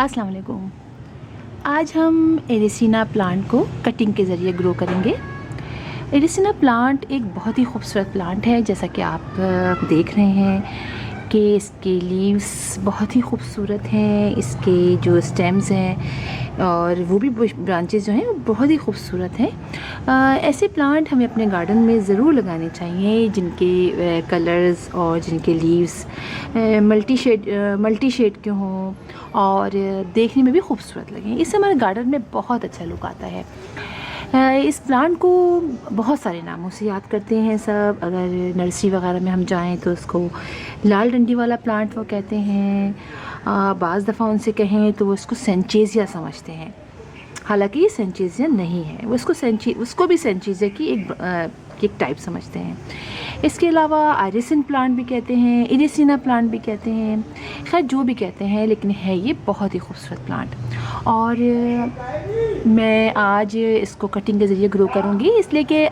अस्सलाम वालेकुम। आज हम एरिसिना प्लांट को कटिंग के ज़रिए ग्रो करेंगे। एरिसिना प्लांट एक बहुत ही खूबसूरत प्लांट है, जैसा कि आप देख रहे हैं कि इसके लीव्स बहुत ही खूबसूरत हैं, इसके जो स्टेम्स हैं और वो भी ब्रांचेस जो हैं वो बहुत ही खूबसूरत हैं। ऐसे प्लांट हमें अपने गार्डन में ज़रूर लगाने चाहिए जिनके कलर्स और जिनके लीव्स मल्टी शेड के हों और देखने में भी खूबसूरत लगें। इससे हमारे गार्डन में बहुत अच्छा लुक आता है। इस प्लांट को बहुत सारे नामों से याद करते हैं सब। अगर नर्सरी वगैरह में हम जाएं तो उसको लाल डंडी वाला प्लांट वो कहते हैं। बाज़ दफ़ा उनसे कहें तो वो इसको सेंचेजिया समझते हैं, हालांकि ये सेंचेजिया नहीं है। वो उसको भी सेंचेजिया की एक टाइप समझते हैं। इसके अलावा आयरिसन प्लांट भी कहते हैं, एरिसिना प्लांट भी कहते हैं, खैर जो भी कहते हैं, लेकिन है ये बहुत ही खूबसूरत प्लांट। और मैं आज इसको कटिंग के ज़रिए ग्रो करूँगी, इसलिए कि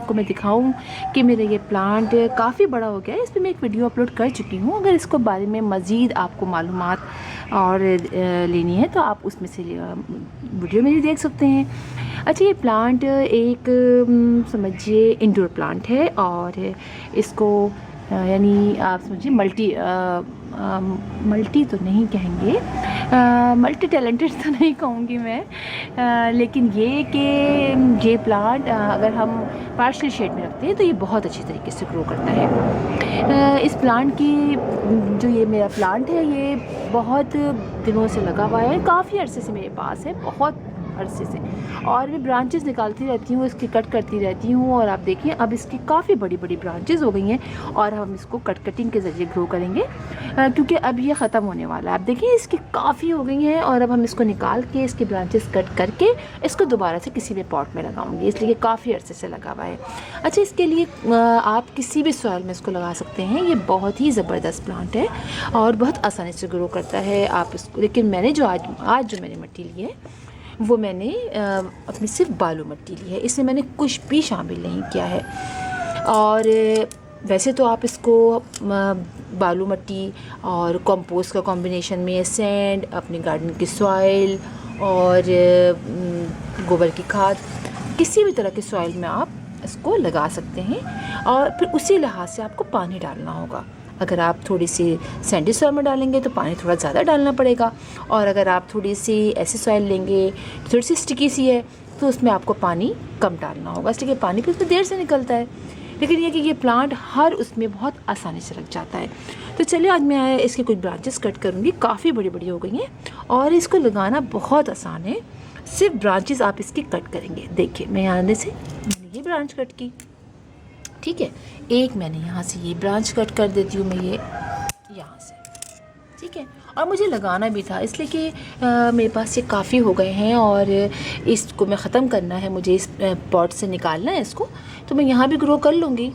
को मैं दिखाऊँ कि मेरा ये प्लांट काफ़ी बड़ा हो गया है। इस पर मैं एक वीडियो अपलोड कर चुकी हूँ। अगर इसको बारे में मज़ीद आपको मालूमात और लेनी है तो आप उसमें से वीडियो मेरी देख सकते हैं। अच्छा, ये प्लांट एक समझिए इंडोर प्लांट है और इसको यानी आप समझिए मल्टी तो नहीं कहेंगे, मल्टी टैलेंटेड तो नहीं कहूँगी मैं, लेकिन ये प्लांट अगर हम पार्शियल शेड में रखते हैं तो ये बहुत अच्छी तरीके से ग्रो करता है। इस प्लांट की जो ये मेरा प्लांट है ये बहुत दिनों से लगा हुआ है, काफ़ी अरसे से मेरे पास है, बहुत अरसे से, और मैं ब्रांचेस निकालती रहती हूँ, इसकी कट करती रहती हूँ। और आप देखिए अब इसकी काफ़ी बड़ी बड़ी ब्रांचेस हो गई हैं और हम इसको कटिंग के ज़रिए ग्रो करेंगे, क्योंकि अब ये ख़त्म होने वाला है। आप देखिए इसकी काफ़ी हो गई हैं और अब हम इसको निकाल के इसकी ब्रांचेस कट करके इसको दोबारा से किसी भी पॉट में लगाऊंगी, इसलिए काफ़ी अरसे से लगा हुआ है। अच्छा, इसके लिए आप किसी भी सॉइल में इसको लगा सकते हैं। ये बहुत ही ज़बरदस्त प्लांट है और बहुत आसानी से ग्रो करता है। आप इसको, लेकिन मैंने जो आज जो मैंने मिट्टी ली है वो मैंने अपनी सिर्फ बालू मिट्टी ली है, इसमें मैंने कुछ भी शामिल नहीं किया है। और वैसे तो आप इसको बालू मिट्टी और कंपोस्ट का कॉम्बिनेशन में सैंड, अपने गार्डन की सॉइल और गोबर की खाद, किसी भी तरह के सॉइल में आप इसको लगा सकते हैं। और फिर उसी लिहाज से आपको पानी डालना होगा। अगर आप थोड़ी सी सैंडी सॉइल में डालेंगे तो पानी थोड़ा ज़्यादा डालना पड़ेगा, और अगर आप थोड़ी सी ऐसी सॉइल लेंगे थोड़ी सी स्टिकी सी है तो उसमें आपको पानी कम डालना होगा, इसलिए पानी फिर देर से निकलता है। लेकिन ये कि ये प्लांट हर उसमें बहुत आसानी से लग जाता है। तो चलिए आज मैं इसके कुछ ब्रांचेस कट करूँगी, काफ़ी बड़ी बड़ी हो गई हैं और इसको लगाना बहुत आसान है। सिर्फ ब्रांचेस आप इसकी कट करेंगे। देखिए मैं आने से मैंने ये ब्रांच कट की, ठीक है, एक मैंने यहाँ से ये ब्रांच कट कर देती हूँ मैं ये यहाँ से, ठीक है। और मुझे लगाना भी था इसलिए कि मेरे पास ये काफ़ी हो गए हैं और इसको मैं ख़त्म करना है, मुझे इस पॉट से निकालना है इसको, तो मैं यहाँ भी ग्रो कर लूँगी।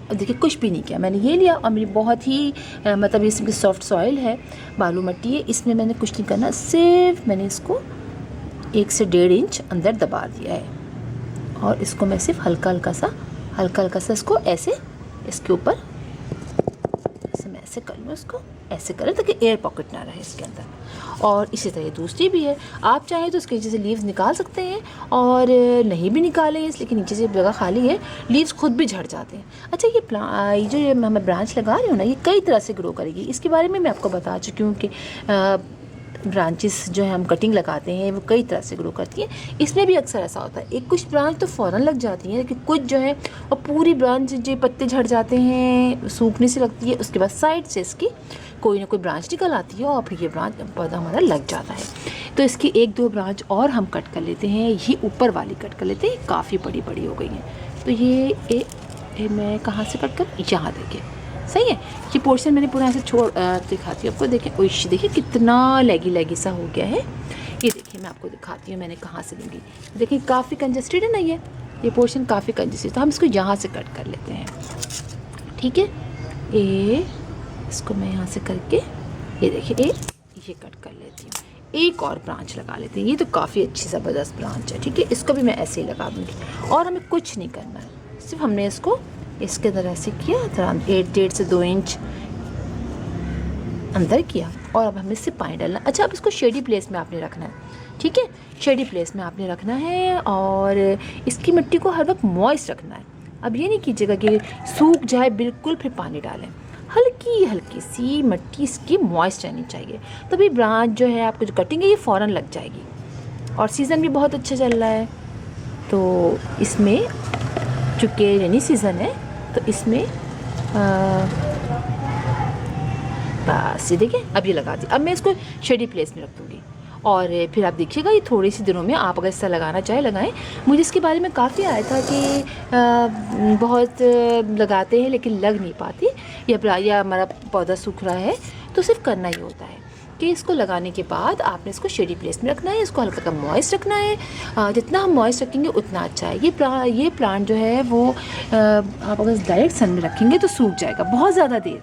और देखिए कुछ भी नहीं किया, मैंने ये लिया और मेरी बहुत ही मतलब इसमें सॉफ्ट सॉइल है, बालू मिट्टी है, इसमें मैंने कुछ नहीं करना, सिर्फ मैंने इसको 1 से 1.5 इंच अंदर दबा दिया है और इसको मैं सिर्फ हल्का हल्का सा इसको ऐसे इसके ऊपर ऐसे कर लूँ, इसको ऐसे करें ताकि एयर पॉकेट ना रहे इसके अंदर। और इसी तरह दूसरी भी है, आप चाहें तो इसके नीचे से लीव्स निकाल सकते हैं और नहीं भी निकालें इसलिए कि नीचे से जगह खाली है, लीव्स खुद भी झड़ जाते हैं। अच्छा, ये जो मैं ब्रांच लगा रही हूँ ना, ये कई तरह से ग्रो करेगी, इसके बारे में मैं आपको बता चुकी हूँ कि ब्रांचेस जो है हम कटिंग लगाते हैं वो कई तरह से ग्रो करती है। इसमें भी अक्सर ऐसा होता है, एक कुछ ब्रांच तो फ़ौरन लग जाती है, लेकिन कुछ जो है और पूरी ब्रांच जो पत्ते झड़ जाते हैं, सूखने से लगती है, उसके बाद साइड से इसकी कोई ना कोई ब्रांच निकल आती है और फिर ये ब्रांच पौधा हमारा लग जाता है। तो इसकी 1-2 ब्रांच और हम कट कर लेते हैं, ये ऊपर वाली कट कर लेते हैं, काफ़ी बड़ी बड़ी हो गई हैं। तो ये मैं कहाँ से कट कर, यहाँ देखिए, सही है। ये पोर्शन मैंने पूरा ऐसे दिखाती हूँ आपको। देखिए कितना लेगी सा हो गया है। ये देखिए मैं आपको दिखाती हूँ मैंने कहाँ से लूँगी। देखिए काफ़ी कंजस्टेड है ना, ये पोर्शन काफ़ी कंजस्टेड, तो हम इसको यहाँ से कट कर लेते हैं, ठीक है। इसको मैं यहाँ से करके ये देखिए ये कट कर लेती हूँ, एक और ब्रांच लगा लेते हैं। ये तो काफ़ी अच्छी ज़बरदस्त ब्रांच है, ठीक है, इसको भी मैं ऐसे ही लगा दूँगी और हमें कुछ नहीं करना है, सिर्फ हमने इसको इसके अंदर ऐसे किया, 1.5 से 2 इंच अंदर किया और अब हमें इससे पानी डालना। अच्छा, अब इसको शेडी प्लेस में आपने रखना है, ठीक है, शेडी प्लेस में आपने रखना है और इसकी मिट्टी को हर वक्त मॉइस्ट रखना है। अब ये नहीं कीजिएगा कि सूख जाए बिल्कुल फिर पानी डालें, हल्की हल्की सी मिट्टी इसकी मॉइस्ट रहनी चाहिए, तभी ब्रांच जो है आपको जो कटिंग है ये फ़ौरन लग जाएगी। और सीज़न भी बहुत अच्छा चल रहा है, तो इसमें चूँकि रेनी सीज़न है तो इसमें बस ये देखिए अब ये लगा दी। अब मैं इसको शेडी प्लेस में रख दूँगी और फिर आप देखिएगा ये थोड़ी सी दिनों में आप अगर इससे लगाना चाहे लगाएं। मुझे इसके बारे में काफ़ी आया था कि बहुत लगाते हैं लेकिन लग नहीं पाती, या हमारा पौधा सूख रहा है। तो सिर्फ करना ही होता है कि इसको लगाने के बाद आपने इसको शेडी प्लेस में रखना है, इसको हल्का मॉइस्ट रखना है। जितना हम मॉइस्ट रखेंगे उतना अच्छा है। ये प्लांट जो है वो आप अगर डायरेक्ट सन में रखेंगे तो सूख जाएगा बहुत ज़्यादा देर।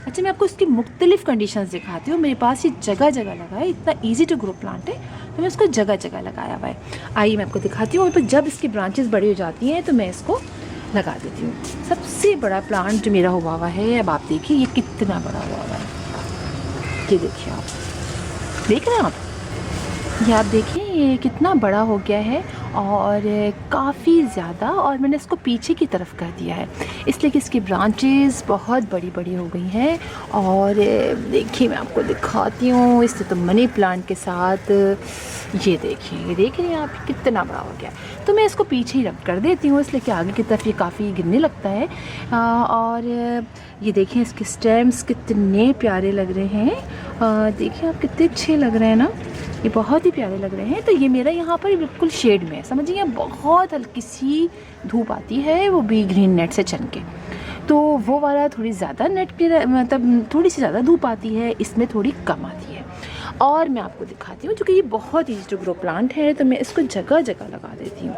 अच्छा, मैं आपको इसकी मुख्तलिफ़ कंडीशंस दिखाती हूँ। मेरे पास ये जगह जगह लगा है, इतना ईजी टू ग्रो प्लांट है तो मैं इसको जगह जगह लगाया हुआ है। आइए मैं आपको दिखाती हूँ। और फिर जब इसकी ब्रांचेस बड़ी हो जाती हैं तो मैं इसको लगा देती हूँ। सबसे बड़ा प्लांट जो मेरा हुआ है, अब आप देखिए ये कितना बड़ा हुआ है, ये देखिए, आप देख रहे हैं आप, ये आप देखिए ये कितना बड़ा हो गया है और काफ़ी ज़्यादा। और मैंने इसको पीछे की तरफ कर दिया है इसलिए कि इसकी ब्रांचेस बहुत बड़ी बड़ी हो गई हैं। और देखिए मैं आपको दिखाती हूँ, इससे तो मनी प्लांट के साथ ये देखिए, ये देख रहे हैं आप कितना बड़ा हो गया। तो मैं इसको पीछे ही रख कर देती हूँ इसलिए कि आगे की तरफ ये काफ़ी गिरने लगता है। और ये देखिए इसके स्टेम्स कितने प्यारे लग रहे हैं, देखिए आप कितने अच्छे लग रहे हैं ना, ये बहुत ही प्यारे लग रहे हैं। तो ये मेरा यहाँ पर बिल्कुल शेड में है, समझिए बहुत हल्की सी धूप आती है, वो भी ग्रीन नेट से चन के। तो वो वाला थोड़ी ज़्यादा नेट के मतलब थोड़ी सी ज़्यादा धूप आती है, इसमें थोड़ी कम आती है। और मैं आपको दिखाती हूँ, क्योंकि ये बहुत ईजी टू ग्रो प्लांट है तो मैं इसको जगह जगह लगा देती हूँ।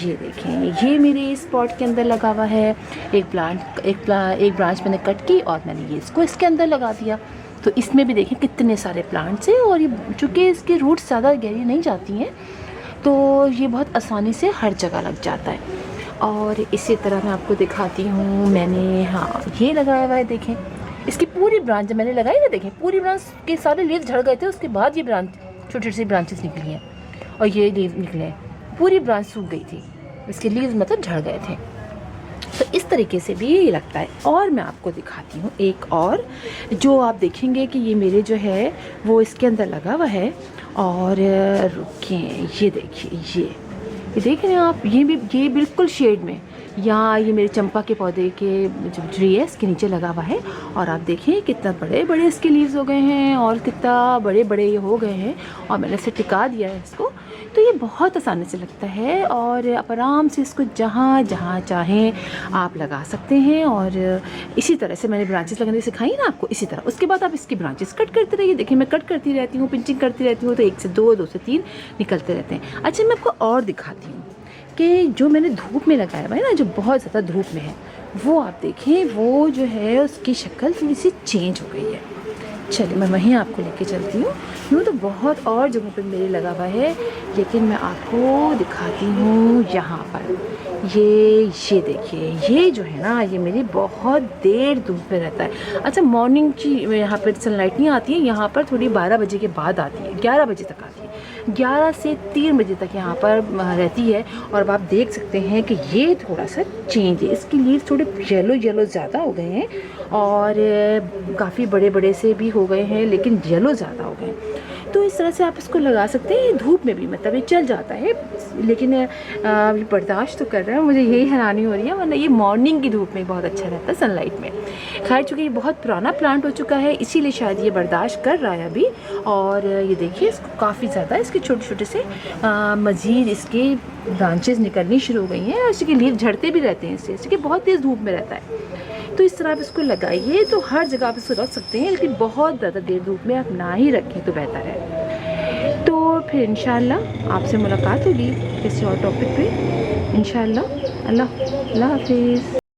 ये देखें, ये मेरे स्पॉट के अंदर लगा हुआ है। एक ब्रांच मैंने कट की और मैंने ये इसको इसके अंदर लगा दिया। तो इसमें भी देखें कितने सारे प्लांट्स हैं और ये चूँकि इसके रूट्स ज़्यादा गहरी नहीं जाती हैं तो ये बहुत आसानी से हर जगह लग जाता है। और इसी तरह मैं आपको दिखाती हूँ, मैंने हाँ ये लगाया हुआ है, देखें इसकी पूरी ब्रांच जब मैंने लगाई ना, देखें पूरी ब्रांच के सारे लीव्स झड़ गए थे, उसके बाद ये ब्रांच छोटी छोटी ब्रांचेस निकली हैं और ये लीव्स निकले हैं। पूरी ब्रांच सूख गई थी, इसके लीव्स मतलब झड़ गए थे। तो इस तरीके से भी ये लगता है। और मैं आपको दिखाती हूँ एक और, जो आप देखेंगे कि ये मेरे जो है वो इसके अंदर लगा हुआ है। और रुकिए, ये देखिए, ये देख रहे हैं आप, ये बिल्कुल शेड में, यहाँ ये मेरे चंपा के पौधे के जो ट्री है इसके नीचे लगा हुआ है। और आप देखिए कितना बड़े बड़े इसके लीव्स हो गए हैं और कितना बड़े बड़े ये हो गए हैं। और मैंने इसे टिका दिया है इसको, तो ये बहुत आसानी से लगता है और आप आराम से इसको जहाँ जहाँ चाहें आप लगा सकते हैं। और इसी तरह से मैंने ब्रांचेस लगाने सिखाई ना आपको, इसी तरह उसके बाद आप इसकी ब्रांचेस कट करते रहिए। देखिए मैं कट करती रहती हूँ, पिंचिंग करती रहती हूँ, तो 1 से 2, 2 से 3 निकलते रहते हैं। अच्छा, मैं आपको और दिखाती हूँ कि जो मैंने धूप में लगाया हुआ है ना, जो बहुत ज़्यादा धूप में है, वो आप देखें वो जो है उसकी शक्ल थोड़ी सी चेंज हो गई है। चलिए मैं वहीं आपको लेके चलती हूँ। यूँ तो बहुत और जगहों पे मेरे लगा हुआ है, लेकिन मैं आपको दिखाती हूँ यहाँ पर। ये देखिए, ये जो है ना ये मेरी बहुत देर धूप में रहता है। अच्छा, मॉर्निंग की यहाँ पर सनलाइट नहीं आती है, यहाँ पर थोड़ी 12 बजे के बाद आती है, 11 बजे तक आती है, 11 से 3 बजे तक यहाँ पर रहती है। और अब आप देख सकते हैं कि ये थोड़ा सा चेंज है, इसके लीव्स थोड़े येलो ज़्यादा हो गए हैं और काफ़ी बड़े बड़े से भी हो गए हैं, लेकिन येलो ज़्यादा हो गए हैं। तो इस तरह से आप इसको लगा सकते हैं धूप में भी, मतलब ये चल जाता है, लेकिन बर्दाश्त तो कर रहा है। मुझे यही हैरानी हो रही है, वरना ये मॉर्निंग की धूप में बहुत अच्छा रहता है, सनलाइट में। खैर चूँकि ये बहुत पुराना प्लांट हो चुका है इसीलिए शायद ये बर्दाश्त कर रहा है अभी। और ये देखिए इसको काफ़ी ज़्यादा इसके छोटे छोटे से मज़ीद इसके ब्रांचेस निकलनी शुरू हो गई हैं और इसके लीव झड़ते भी रहते हैं इससे, इसलिए बहुत तेज़ धूप में रहता है। तो इस तरह आप इसको लगाइए तो हर जगह आप इसको रख सकते हैं, लेकिन बहुत ज़्यादा देर धूप में आप ना ही रखें तो बेहतर है। तो फिर इंशाल्लाह आपसे मुलाकात होगी किसी और टॉपिक पे, इंशाल्लाह। अल्लाह हाफिज़।